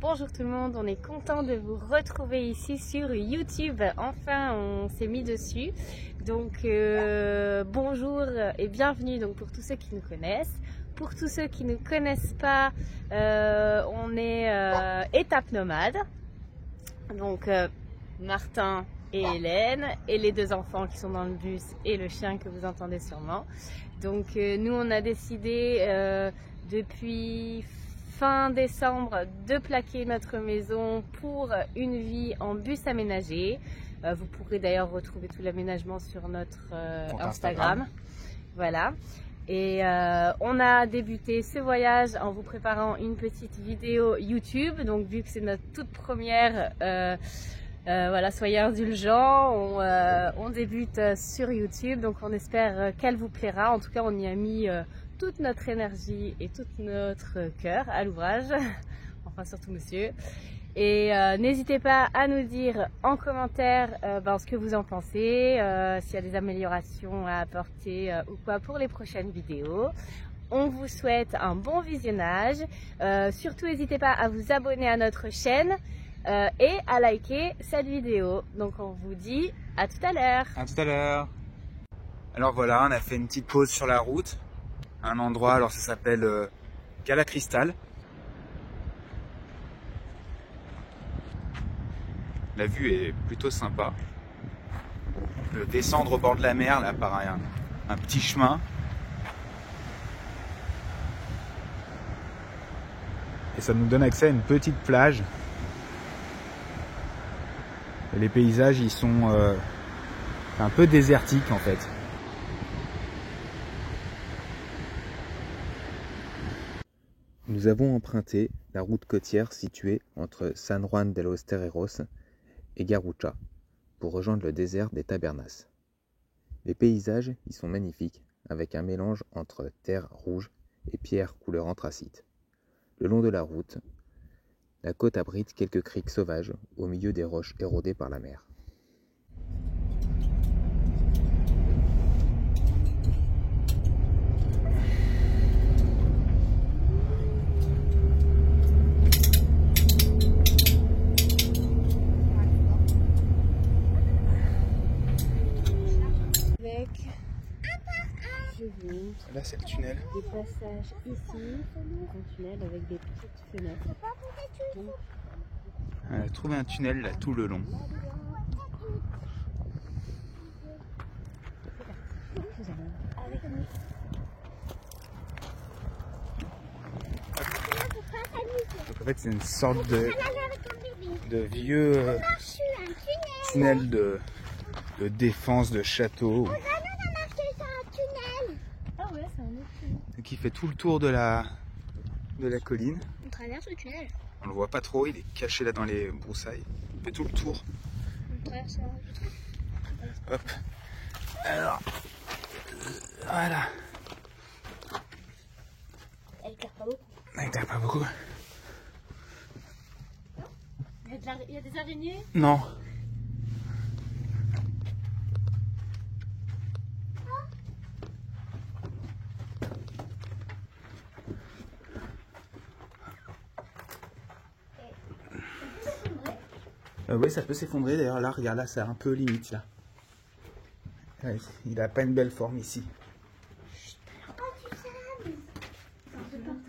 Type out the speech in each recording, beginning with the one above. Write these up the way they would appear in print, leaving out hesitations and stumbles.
Bonjour tout le monde, on est content de vous retrouver ici sur YouTube. Enfin, on s'est mis dessus. Donc bonjour et bienvenue donc pour tous ceux qui nous connaissent. Pour tous ceux qui ne nous connaissent pas, on est étape nomade. Donc Martin et Hélène et les deux enfants qui sont dans le bus et le chien que vous entendez sûrement. Donc nous on a décidé depuis fin décembre de plaquer notre maison pour une vie en bus aménagé. Vous pourrez d'ailleurs retrouver tout l'aménagement sur notre Instagram. Voilà. Et on a débuté ce voyage en vous préparant une petite vidéo YouTube. Donc vu que c'est notre toute première, voilà, soyez indulgents, on débute sur YouTube. Donc on espère qu'elle vous plaira. En tout cas, on y a mis toute notre énergie et tout notre cœur à l'ouvrage, enfin surtout monsieur. Et n'hésitez pas à nous dire en commentaire ce que vous en pensez, s'il y a des améliorations à apporter ou quoi pour les prochaines vidéos. On vous souhaite un bon visionnage. Surtout n'hésitez pas à vous abonner à notre chaîne et à liker cette vidéo. Donc on vous dit à tout à l'heure. À tout à l'heure. Alors voilà, on a fait une petite pause sur la route. Un endroit, alors ça s'appelle Cala Cristal. La vue est plutôt sympa. On peut descendre au bord de la mer là par un petit chemin. Et ça nous donne accès à une petite plage. Et les paysages ils sont un peu désertiques en fait. Nous avons emprunté la route côtière située entre San Juan de los Terreros et Garrucha pour rejoindre le désert des Tabernas. Les paysages y sont magnifiques avec un mélange entre terre rouge et pierres couleur anthracite. Le long de la route, la côte abrite quelques criques sauvages au milieu des roches érodées par la mer. Là c'est le tunnel. Des passages ici, un tunnel avec des petites fenêtres. On a trouvé un tunnel là tout le long. Donc en fait c'est une sorte de vieux tunnel de défense de château. Qui fait tout le tour de la colline. On traverse le tunnel. On le voit pas trop, il est caché là dans les broussailles. Il fait tout le tour. On traverse la... Hop. Alors, voilà. Elle éclaire pas beaucoup. Elle éclaire pas beaucoup. Il y a des araignées? Non. Oui, ça peut s'effondrer. D'ailleurs, là, regarde, là, c'est un peu limite, là. Ouais, il a pas une belle forme ici. C'est pas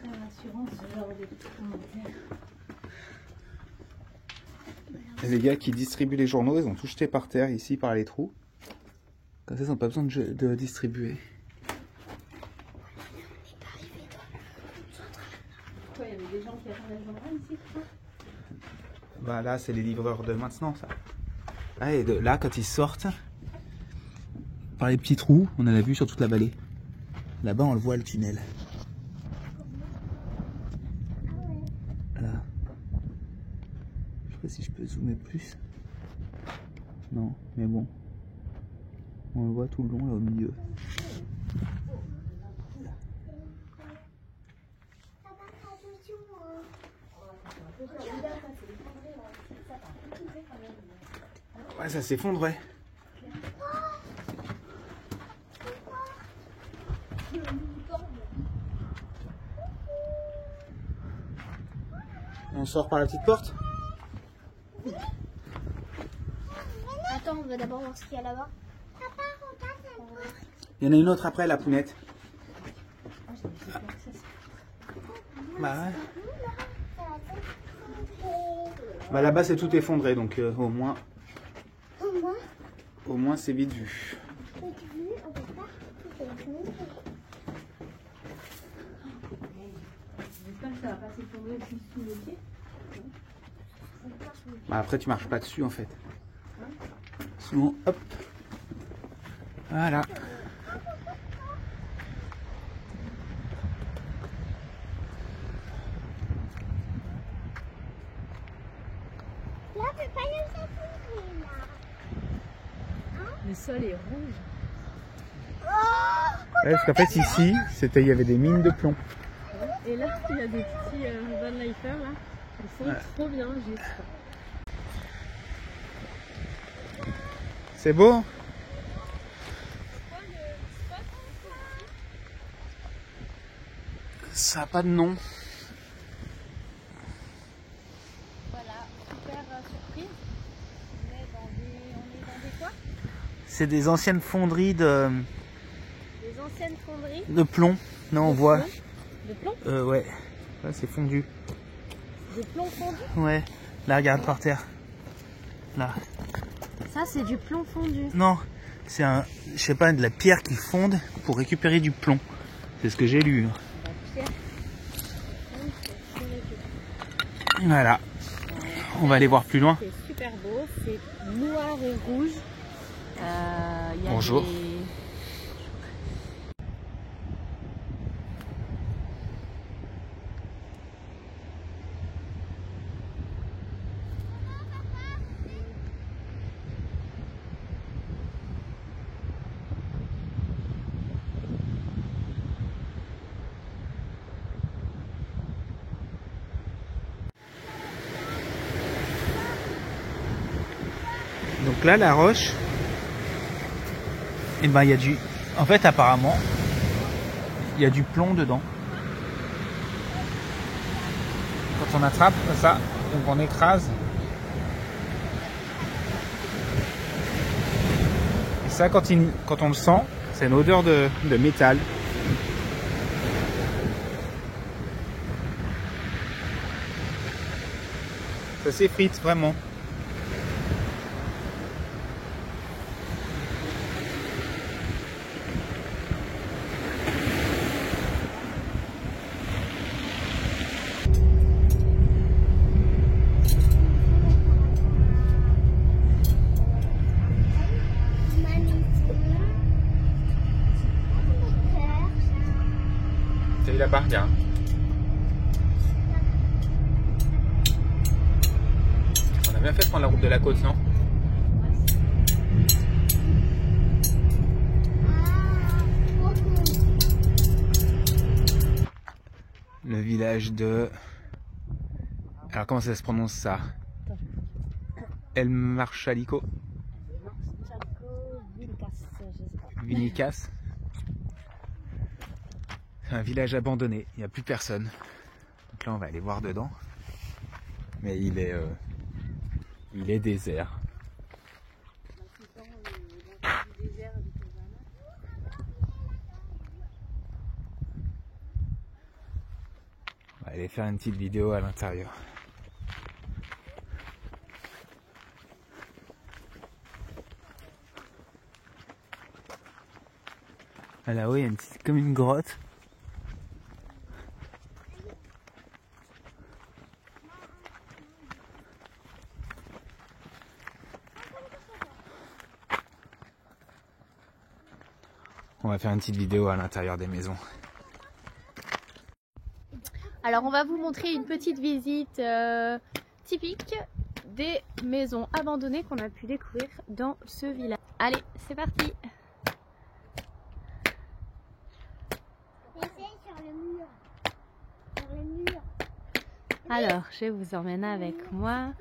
très rassurant ce genre de commentaires. Les gars qui distribuent les journaux, ils ont tout jeté par terre ici, par les trous. Comme ça, ils n'ont pas besoin de distribuer. Pourquoi il y avait des gens qui attendaient le journal ici? Bah là, c'est les livreurs de maintenant, ça. Ah, et là, quand ils sortent, par les petits trous, on en a vu sur toute la vallée. Là-bas, on le voit, le tunnel. Là. Je sais pas si je peux zoomer plus. Non, mais bon. On le voit tout le long, là, au milieu. Ouais, ça s'effondre, ouais. On sort par la petite porte? Attends, on va d'abord voir ce qu'il y a là-bas. Il y en a une autre après, la pounette. Bah ouais. Bah là-bas c'est tout effondré, donc au moins c'est vite vu. Bah après tu marches pas dessus en fait. Sinon hop. Voilà. Là, on peut pas nous s'effondrer, là. Le sol est rouge. Ouais, parce qu'en fait ici, il y avait des mines de plomb. Et là, il y a des petits van lifers là. Ils sont trop bien juste. C'est beau? Ça n'a pas de nom. Voilà, super surprise. On est dans des quoi? C'est des anciennes fonderies Des anciennes fonderies. de plomb. Non, on voit. De plomb? Ouais. Là, c'est fondu. De plomb fondu? Ouais. Là, regarde par terre. Là. Ça, c'est du plomb fondu. Non, c'est je sais pas, de la pierre qui fonde pour récupérer du plomb. C'est ce que j'ai lu. La pierre. Voilà. On va aller voir plus loin. C'est super beau. C'est noir et rouge. Il y a Bonjour. Donc là, la roche, et ben il y a du. En fait, apparemment, il y a du plomb dedans. Quand on attrape ça, donc on écrase. Et ça, quand on le sent, c'est une odeur de métal. Ça s'effrite vraiment. C'est là-bas, regarde. On a bien fait de prendre la route de la côte, non? Le village de... Alors comment ça se prononce ça? El Marchalico? Vinicas. C'est un village abandonné, il n'y a plus personne. Donc là on va aller voir dedans. Mais il est désert. On va aller faire une petite vidéo à l'intérieur. Ah là-haut il y a comme une grotte. On va faire une petite vidéo à l'intérieur des maisons. Alors on va vous montrer une petite visite typique des maisons abandonnées qu'on a pu découvrir dans ce village. Allez, c'est parti! Sur le mur. Sur le mur. Alors, je vous emmène avec moi.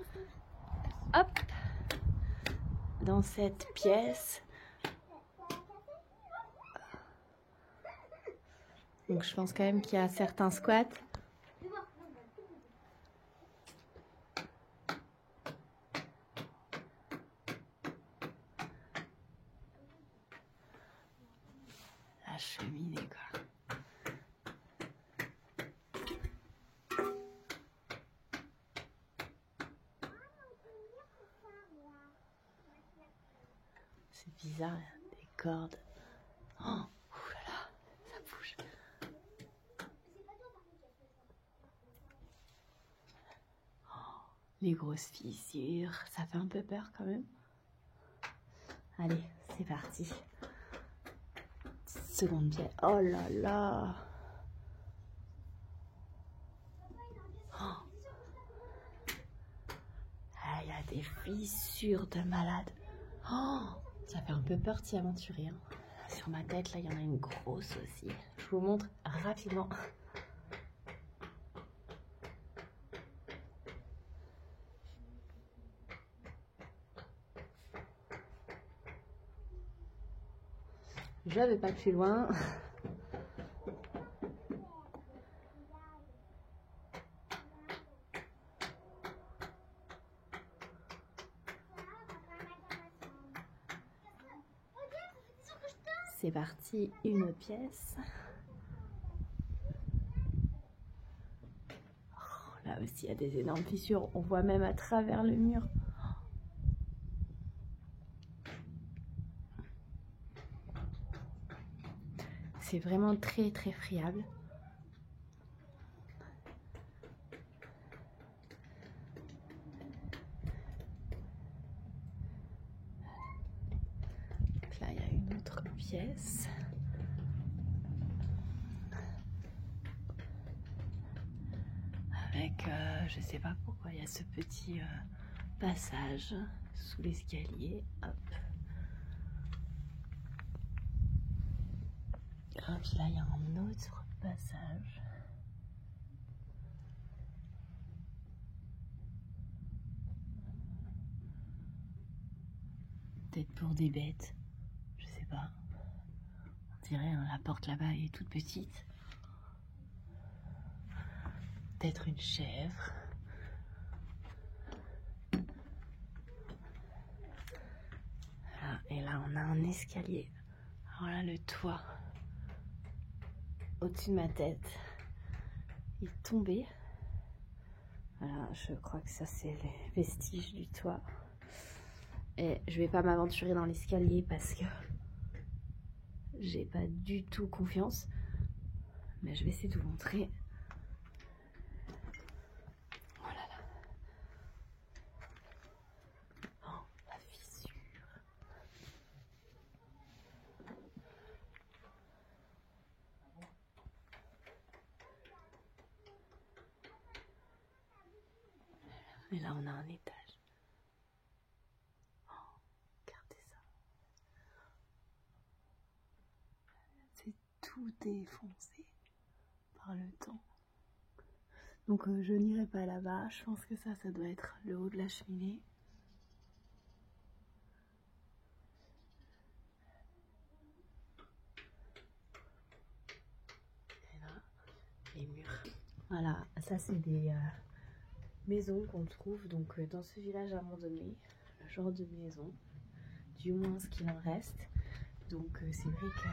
Hop! Dans cette pièce. Donc je pense quand même qu'il y a certains squats. la cheminée, quoi. C'est bizarre, des cordes. Oh, oulala, ça bouge. Oh, les grosses fissures, ça fait un peu peur quand même. Allez, c'est parti. Petite seconde pièce. Oh là là. Oh. Ah, il y a des fissures de malade. Oh, ça fait un peu peur de s'y aventurer. Hein. Sur ma tête, là, il y en a une grosse aussi. Je vous montre rapidement. Je vais pas plus loin. C'est parti, une autre pièce. Oh, là aussi, il y a des énormes fissures. On voit même à travers le mur. C'est vraiment très très friable. Donc là, il y a une autre pièce. Avec, je sais pas pourquoi, il y a ce petit passage sous l'escalier. Hop. Et puis là, il y a un autre passage. Peut-être pour des bêtes, je sais pas. On dirait, hein, la porte là-bas est toute petite. Peut-être une chèvre. Voilà. Et là, on a un escalier. Alors là, le toit au-dessus de ma tête est tombé. Voilà, je crois que ça, c'est les vestiges du toit. Et je vais pas m'aventurer dans l'escalier parce que j'ai pas du tout confiance. Mais je vais essayer de vous montrer. Oh là là. Oh, la fissure. Et là, on a un étage. Oh, regardez ça. C'est tout défoncé par le temps. Donc, je n'irai pas là-bas. Je pense que ça doit être le haut de la cheminée. Et là, les murs. Voilà, ça, c'est des maisons qu'on trouve donc dans ce village abandonné, le genre de maison, du moins ce qu'il en reste. Donc c'est vrai que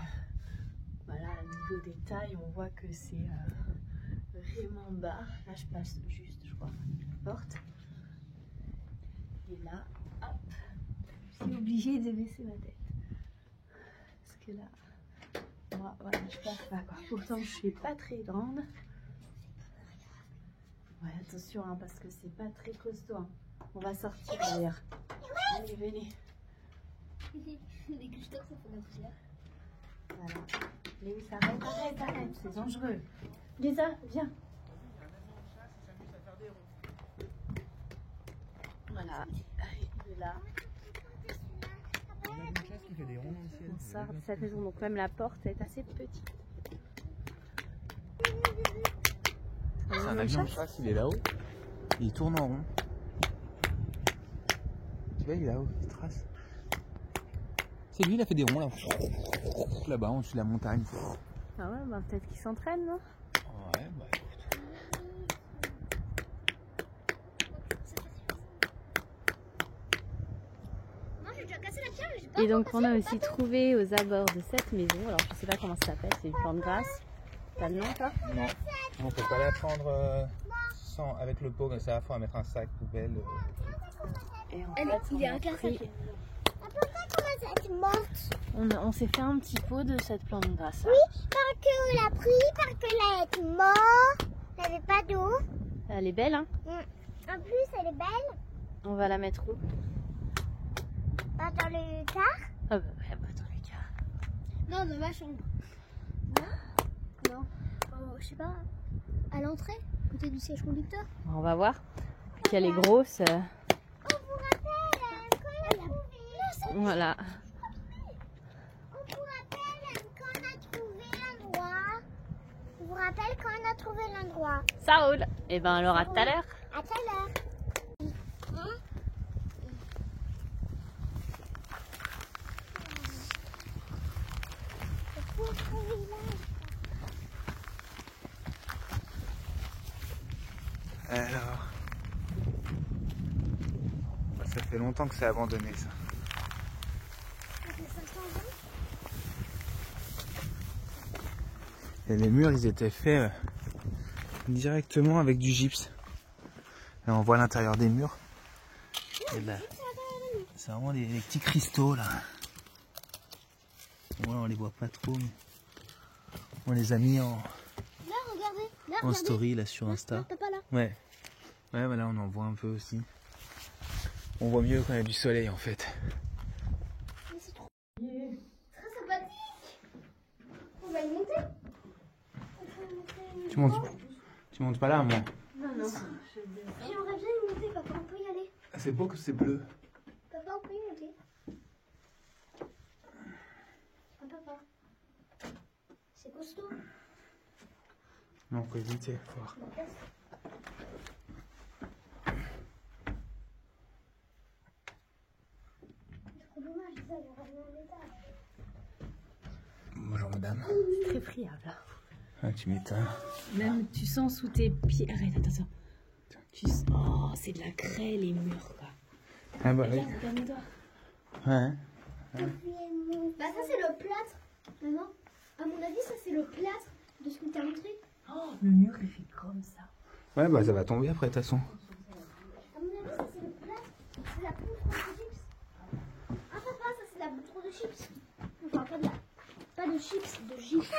voilà, au niveau des tailles, on voit que c'est vraiment bas. Là, je passe juste, je crois, la porte. Et là, hop, je suis obligée de baisser ma tête. Parce que là, moi, voilà, je passe pas, quoi. Pourtant, je suis pas très grande. Ouais, attention, hein, parce que c'est pas très costaud. Hein. On va sortir d'ailleurs. Allez, venez. Dès que je toque, ça fait la poussière. Voilà. Léo, arrête, c'est dangereux. Lisa, viens. Voilà, il est là. On a une chasse qui fait des ronds ici. On sort de cette maison, donc même la porte est assez petite. C'est un avion de chasse, il est là-haut. Il tourne en rond. Tu vois, il est là-haut, il trace. C'est lui, il a fait des ronds là. Là-bas, en dessus de la montagne. Ah ouais, bah peut-être qu'il s'entraîne, non? Ouais, bah écoute. Moi, j'ai déjà cassé la pierre, mais j'ai pas. Et donc on a aussi trouvé aux abords de cette maison, alors je sais pas comment ça s'appelle, c'est une plante grasse. T'as le nom toi? Non, on peut pas la prendre sans, avec le pot comme ça, il faut mettre un sac poubelle. Et en fait, Il est un pris- Pourquoi comment ça est morte? on s'est fait un petit pot de cette plante grasse. Oui, parce qu'on l'a pris, parce qu'elle est morte. Il n'y avait pas d'eau. Elle est belle hein? En plus, elle est belle. On va la mettre où? Pas dans le car. Ah bah ouais, bah dans les cas. Non, dans ma chambre. Non. Je sais pas. À l'entrée, côté du siège conducteur. On va voir. Puis elle est grosse. On vous rappelle quand on a trouvé. Voilà. On vous rappelle quand on a trouvé l'endroit. On vous rappelle quand on a trouvé l'endroit. Ça roule. Et ben alors à tout à l'heure. À tout à l'heure. Alors, ça fait longtemps que c'est abandonné ça. Et les murs ils étaient faits directement avec du gypse. Là on voit l'intérieur des murs. Et là, c'est vraiment les petits cristaux là. Voilà, on les voit pas trop mais on les a mis en Là, regardez. Là, en story là sur Insta. T'as pas là. Ouais. Ouais, voilà, on en voit un peu aussi. On voit mieux quand il y a du soleil en fait. Mais c'est trop. Très sympathique. On va y monter. Tu montes pas là, moi. J'aimerais bien y monter, papa. On peut y aller. C'est beau que c'est bleu. Papa, on peut y monter. Ah, papa. C'est costaud. Non, faut éviter. Faut voir. C'est trop dommage, ça, j'aurais mis un étage. Bonjour madame. Très friable. Ah, tu m'étonnes. Même tu sens sous tes pieds. Arrête, attends. Oh, c'est de la craie les murs quoi. Ah bah oui. Regarde mes doigts. Ouais. Bah, ça, c'est le plâtre. Maman, à mon avis, ça, c'est le plâtre de ce que tu as montré. Oh, le mur il fait comme ça. Ouais, bah ça va tomber après de toute façon. À mon avis, ça, c'est le plâtre. C'est la poudre de chips. Ah, papa, ça, c'est la poudre de chips. Enfin, pas de chips, de gypse.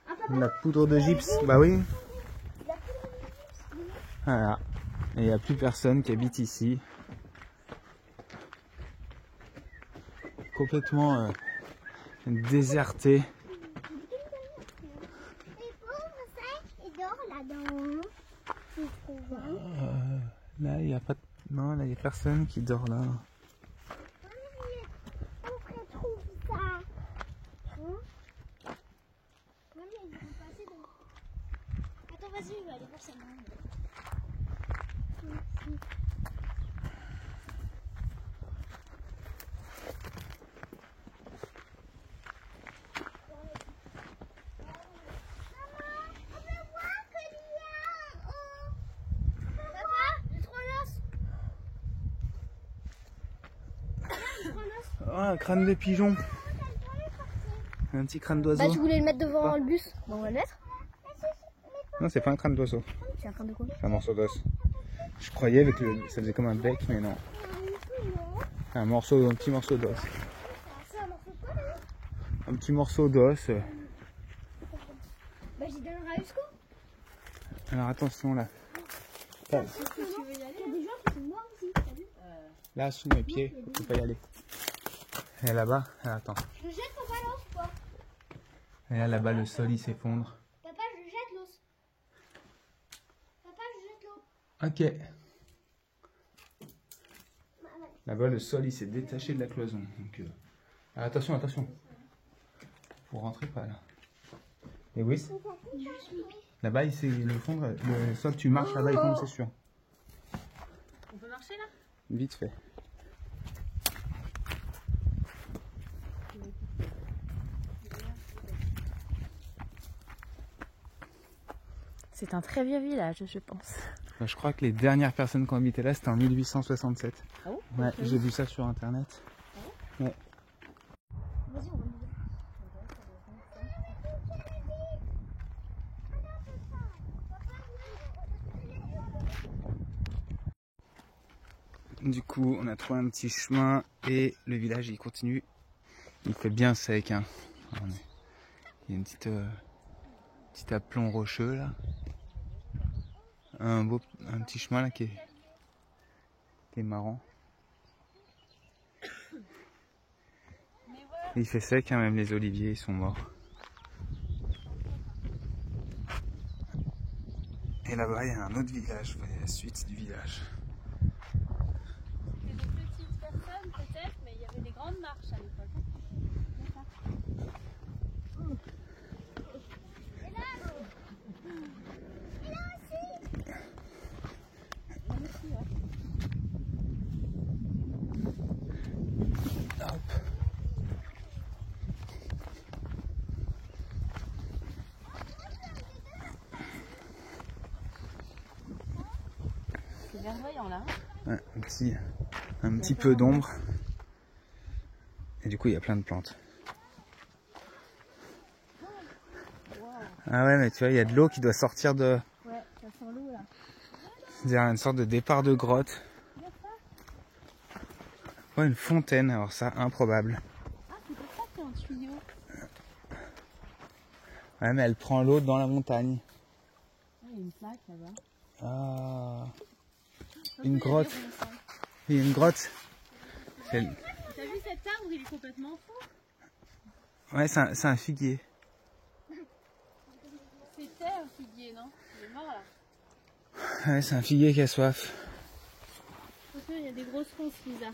Ah, papa, La poudre de gypse, bah oui. la poudre de gypse. Voilà. Et il n'y a plus personne qui habite ici. Complètement déserté. Les pauvres, ça, ils dorment là-dedans. Je trouve. Là, il n'y a pas de... Non, là, il n'y a personne qui dort là. On retrouve ça. Hein? Même il y a du passé dans... Attends, vas-y, je vais aller voir ça. Oh, un crâne de pigeon. Un petit crâne d'oiseau. Bah, tu voulais le mettre devant le bus. Bon, on va le mettre. Non, c'est pas un crâne d'oiseau. C'est un crâne de quoi? C'est un morceau d'os. Je croyais avec le... ça faisait comme un bec, mais non. Un petit morceau d'os. C'est un morceau de quoi, là? Un petit morceau d'os. Bah, j'y donnerai à Usco. Alors attention là. Là, Il y a des gens qui sont morts aussi, t'as vu? là sous mes pieds, faut pas y aller. Et là-bas, attends. Je jette papa l'os ou pas? Et là, là-bas, le sol il s'effondre. Papa, je jette l'os. Papa, je jette l'eau. Ok. Là-bas, le sol il s'est détaché de la cloison. Donc, alors, attention, attention. Faut rentrer pas là. Et oui, là-bas, il s'est effondre. Le sol, tu marches là-bas, il tombe, c'est sûr. On peut marcher là? Vite fait. C'est un très vieux village, je pense. Je crois que les dernières personnes qui ont habité là, c'était en 1867. Ah bon? Ouais, j'ai vu ça sur internet. Ouais. Du coup, on a trouvé un petit chemin et le village il continue. Il fait bien sec. Hein. Il y a une petit aplomb rocheux là. Un petit chemin là qui est marrant. Et il fait sec, hein, même les oliviers ils sont morts. Et là-bas il y a un autre village, vous voyez la suite du village. C'était des petites personnes peut-être, mais il y avait des grandes marches à l'époque. C'est verdoyant là. Ouais, un petit peu d'ombre. Et du coup il y a plein de plantes. Ah ouais, mais tu vois, il y a de l'eau qui doit sortir de... Ouais, ça sent l'eau là. C'est une sorte de départ de grotte. Ouais, une fontaine, alors ça, improbable. Ah, c'est pour ça qu'il y a un tuyau. Ouais, mais elle prend l'eau dans la montagne. Ah, il y a une plaque là-bas. Ah, une grotte. Il y a une grotte. T'as vu cet arbre, il est complètement fou. Ouais, c'est un figuier. C'était un figuier, non? Il est mort là. Ouais, c'est un figuier qui a soif. Attention, il y a des grosses ronces, Lisa.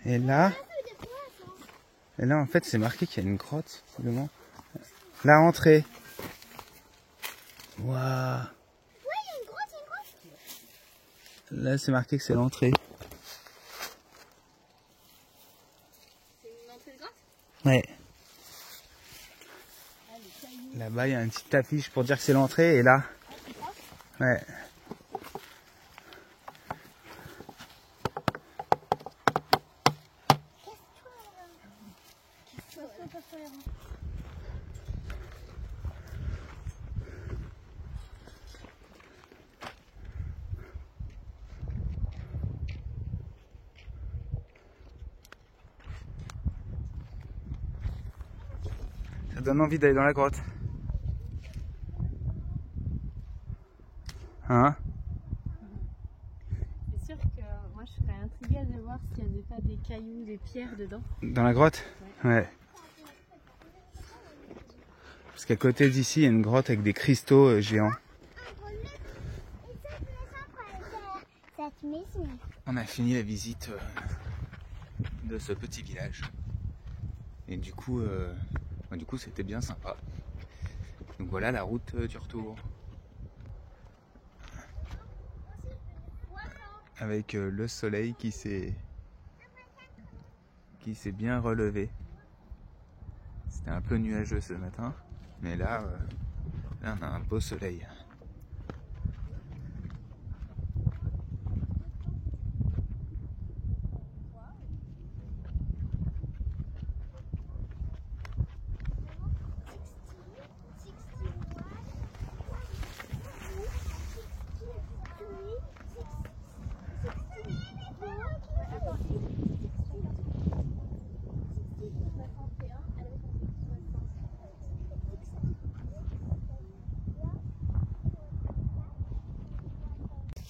Et là, en fait, c'est marqué qu'il y a une grotte, visiblement. La entrée. Waouh. Ouais, il y a une grotte, Là, c'est marqué que c'est l'entrée. C'est une entrée de grotte? Ouais. Là-bas, il y a une petite affiche pour dire que c'est l'entrée, et là... Ouais. Ça donne envie d'aller dans la grotte. Hein? C'est sûr que moi je serais intriguée de voir s'il n'y avait pas des cailloux, des pierres dedans. Dans la grotte? Ouais. Parce qu'à côté d'ici, il y a une grotte avec des cristaux géants. On a fini la visite de ce petit village. Et du coup, c'était bien sympa. Donc voilà la route du retour. Avec le soleil qui s'est bien relevé. C'était un peu nuageux ce matin, mais là on a un beau soleil.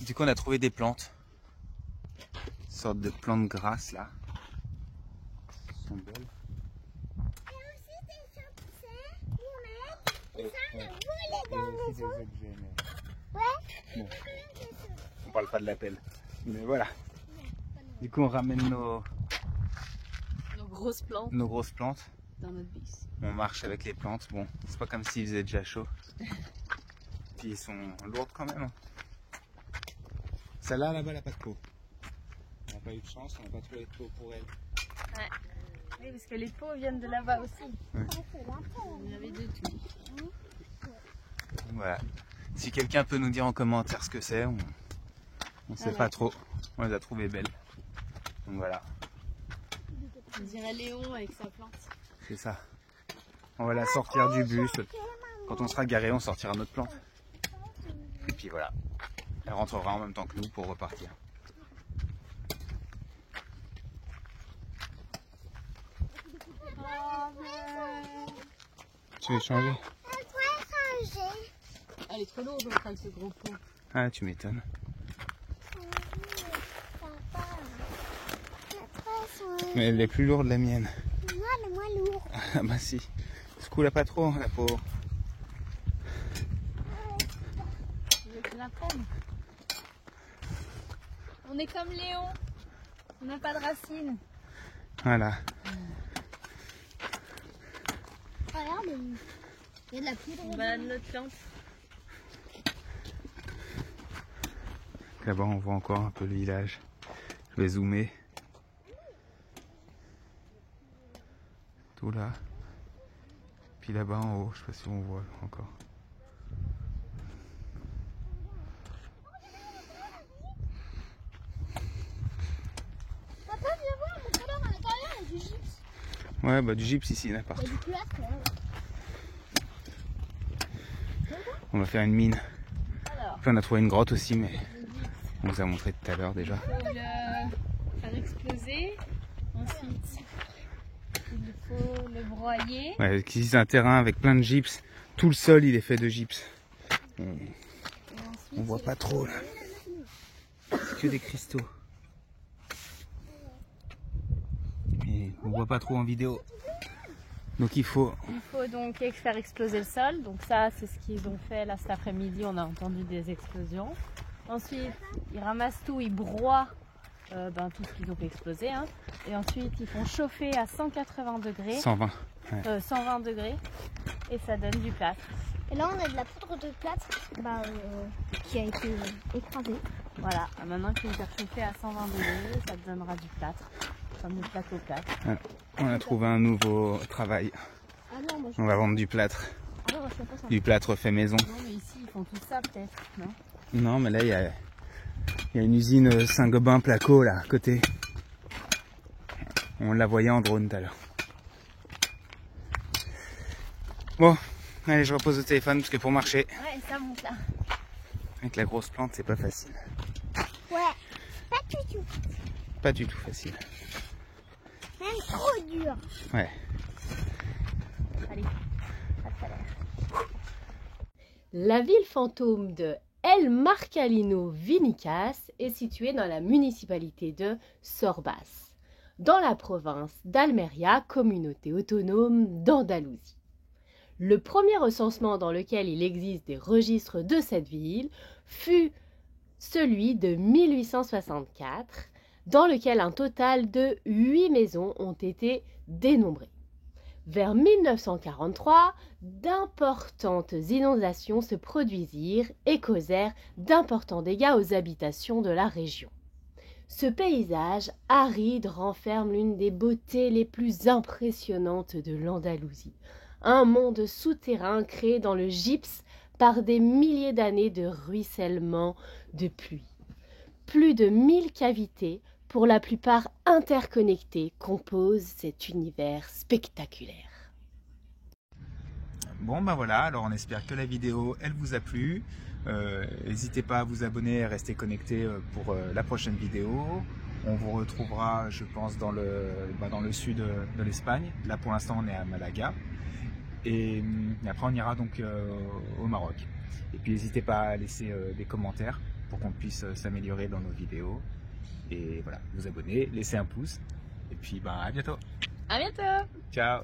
Du coup on a trouvé des plantes. Une sorte de plantes grasses là. Elles sont belles. On parle pas de l'appel. Mais voilà. Du coup on ramène nos grosses plantes dans notre bus. On marche avec les plantes. Bon, c'est pas comme s'il faisait déjà chaud. Puis ils sont lourdes quand même. Celle-là, là-bas, elle n'a pas de peau. On n'a pas eu de chance, on n'a pas trouvé de peau pour elle. Ouais. Oui, parce que les peaux viennent de là-bas aussi. Ouais. Il y avait de tout. Voilà. Si quelqu'un peut nous dire en commentaire ce que c'est, on ne sait pas trop. On les a trouvées belles. Donc voilà. On dirait Léon avec sa plante. C'est ça. On va la sortir du bus. Quand on sera garé, on sortira notre plante. Et puis voilà. Elle rentrera en même temps que nous pour repartir. Tu veux changer? Elle est trop lourde donc avec ce gros pot. Ah, tu m'étonnes. Mais elle est plus lourde la mienne. Moi, elle est moins lourde. Ah bah si. Ce coup là pas trop, la peau. Je vais te la prendre. On est comme Léon. On n'a pas de racines. Voilà. Regarde, il y a de la poudre. On balade notre plante. Là-bas on voit encore un peu le village. Je vais zoomer. Tout là. Puis là-bas en haut, je sais pas si on voit encore. Papa, viens voir, mon colère à l'intérieur, il y a du gypse. Ouais, bah du gypse ici, là, Il y partout. a du plâtre, là. On va faire une mine. Alors, Puis on a trouvé une grotte aussi, mais on vous a montré tout à l'heure déjà. il faut le faire exploser. Ensuite, il faut le broyer. Ouais, ici c'est un terrain avec plein de gypse. Tout le sol il est fait de gypse. Et On ensuite, voit pas trop là. C'est que des cristaux. Et on voit pas trop en vidéo. Donc il faut... il faut donc faire exploser le sol. Donc ça, c'est ce qu'ils ont fait là cet après-midi. On a entendu des explosions. Ensuite, ils ramassent tout, ils broient tout ce qu'ils ont fait exploser. Hein. Et ensuite, ils font chauffer à 180 degrés, 120. 120 degrés, et ça donne du plâtre. Et là, on a de la poudre de plâtre qui a été écrasée. Voilà, maintenant qu'il est chauffé à 120 degrés, ça te donnera du plâtre, comme le plateau plâtre. On a trouvé un nouveau travail. Ah non, moi je On va vendre du plâtre. fais pas ça. Du plâtre fait maison. Non, mais ici, ils font tout ça peut-être, non? Non, mais là, il y a une usine Saint-Gobain-Placo, là, à côté. On la voyait en drone tout à l'heure. Bon, allez, je repose le téléphone, parce que pour marcher, Ouais, ça monte là. avec la grosse plante, c'est pas facile. Ouais, pas du tout. Pas du tout facile. Même trop dur. Ouais. Allez, à tout à l'heure. La ville fantôme de El Marcalino Vinicas est située dans la municipalité de Sorbas, dans la province d'Almeria, communauté autonome d'Andalousie. Le premier recensement dans lequel il existe des registres de cette ville fut celui de 1864, dans lequel un total de 8 maisons ont été dénombrées. Vers 1943, d'importantes inondations se produisirent et causèrent d'importants dégâts aux habitations de la région. Ce paysage aride renferme l'une des beautés les plus impressionnantes de l'Andalousie. Un monde souterrain créé dans le gypse par des milliers d'années de ruissellement de pluie. Plus de 1000 cavités, pour la plupart interconnectées, composent cet univers spectaculaire. Bon, ben voilà, alors on espère que la vidéo, elle vous a plu. N'hésitez pas à vous abonner et à rester connecté pour la prochaine vidéo. On vous retrouvera, je pense, dans le sud de l'Espagne. Là, pour l'instant, on est à Malaga. Et après, on ira donc au Maroc. Et puis, n'hésitez pas à laisser des commentaires pour qu'on puisse s'améliorer dans nos vidéos. Et voilà, vous abonner, laissez un pouce. Et puis, à bientôt. À bientôt! Ciao!